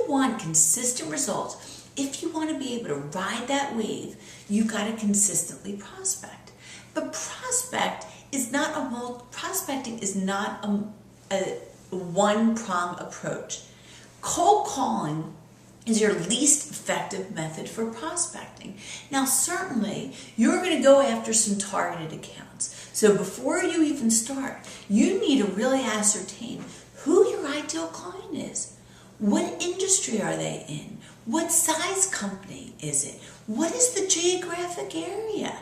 want consistent results, if you want to be able to ride that wave, you've got to consistently prospect. But prospecting is not a one-prong approach. Cold calling is your least effective method for prospecting. Now, certainly, you're going to go after some targeted accounts. So before you even start, you need to really ascertain who your ideal client is. What industry are they in? What size company is it? What is the geographic area?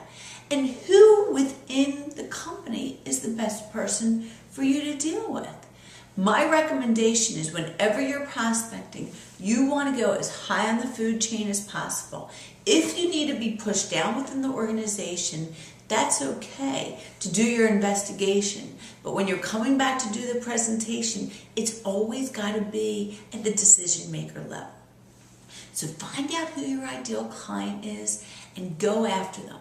And who within the company is the best person for you to deal with? My recommendation is whenever you're prospecting, you want to go as high on the food chain as possible. If you need to be pushed down within the organization, that's okay to do your investigation. But when you're coming back to do the presentation, it's always got to be at the decision maker level. So find out who your ideal client is and go after them.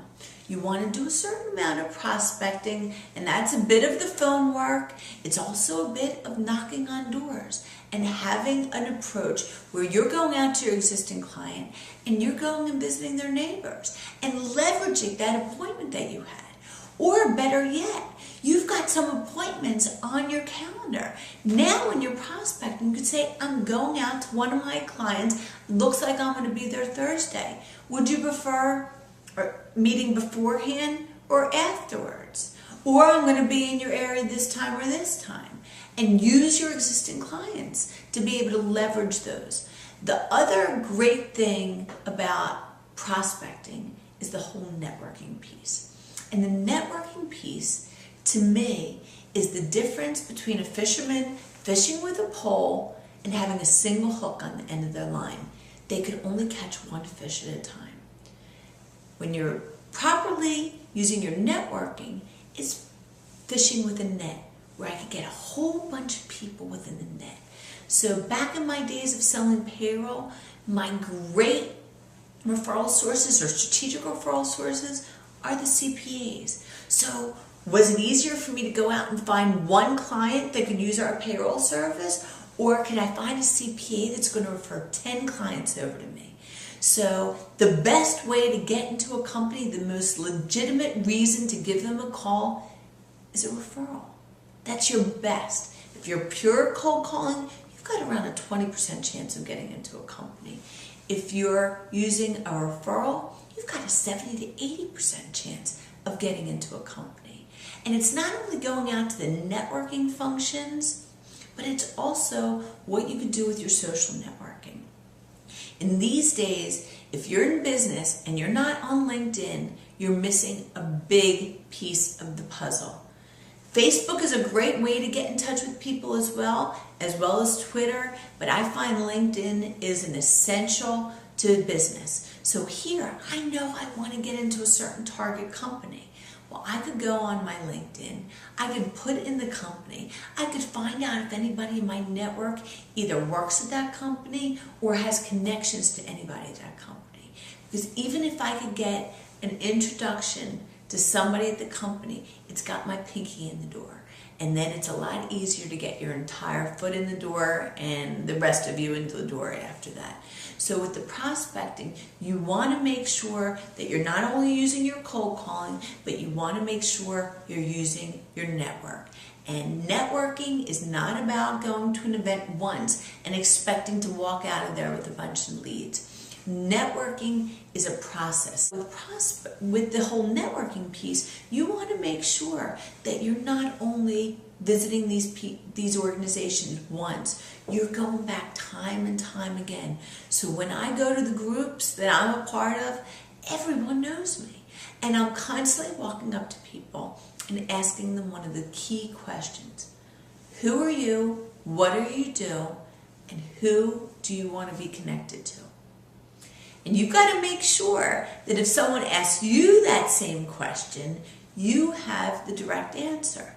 You want to do a certain amount of prospecting, and that's a bit of the phone work. It's also a bit of knocking on doors and having an approach where you're going out to your existing client and you're going and visiting their neighbors and leveraging that appointment that you had. Or better yet, you've got some appointments on your calendar. Now when you're prospecting, you could say, I'm going out to one of my clients. Looks like I'm going to be there Thursday. Would you prefer meeting beforehand or afterwards? Or I'm going to be in your area this time or this time. And use your existing clients to be able to leverage those. The other great thing about prospecting is the whole networking piece. And the networking piece, to me, is the difference between a fisherman fishing with a pole and having a single hook on the end of their line. They could only catch one fish at a time. When you're properly using your networking, it's fishing with a net, where I could get a whole bunch of people within the net. So back in my days of selling payroll, my great referral sources or strategic referral sources are the CPAs. So was it easier for me to go out and find one client that could use our payroll service, or could I find a CPA that's going to refer 10 clients over to me? So the best way to get into a company, the most legitimate reason to give them a call is a referral. That's your best. If you're pure cold calling, you've got around a 20% chance of getting into a company. If you're using a referral, you've got a 70 to 80% chance of getting into a company. And it's not only going out to the networking functions, but it's also what you can do with your social networking. In these days, if you're in business and you're not on LinkedIn, you're missing a big piece of the puzzle. Facebook is a great way to get in touch with people as well as Twitter, but I find LinkedIn is an essential to business. So here, I know I want to get into a certain target company. Well, I could go on my LinkedIn, I could put in the company, I could find out if anybody in my network either works at that company or has connections to anybody at that company. Because even if I could get an introduction to somebody at the company, it's got my pinky in the door. And then it's a lot easier to get your entire foot in the door and the rest of you into the door after that. So with the prospecting, you want to make sure that you're not only using your cold calling, but you want to make sure you're using your network. And networking is not about going to an event once and expecting to walk out of there with a bunch of leads. Networking is a process. With the whole networking piece, you want to make sure that you're not only visiting these organizations once, you're going back time and time again. So when I go to the groups that I'm a part of, everyone knows me. And I'm constantly walking up to people and asking them one of the key questions. Who are you? What do you do? And who do you want to be connected to? And you've got to make sure that if someone asks you that same question, you have the direct answer.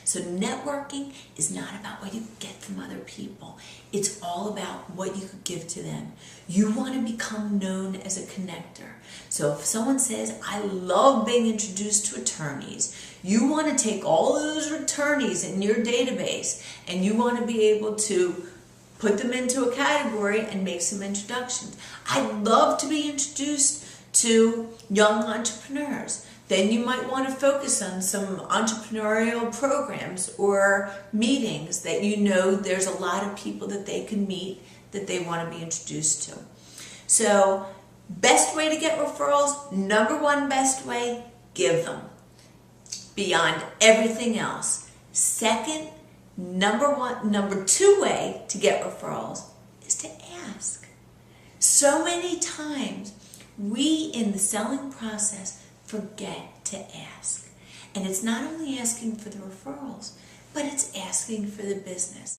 So networking is not about what you get from other people. It's all about what you could give to them. You want to become known as a connector. So if someone says, I love being introduced to attorneys, you want to take all those attorneys in your database and you want to be able to put them into a category and make some introductions. I'd love to be introduced to young entrepreneurs. Then you might want to focus on some entrepreneurial programs or meetings that you know there's a lot of people that they can meet that they want to be introduced to. So, best way to get referrals, number one best way, give them. Beyond everything else. Second, number two way to get referrals is to ask. So many times we in the selling process forget to ask. And it's not only asking for the referrals, but it's asking for the business.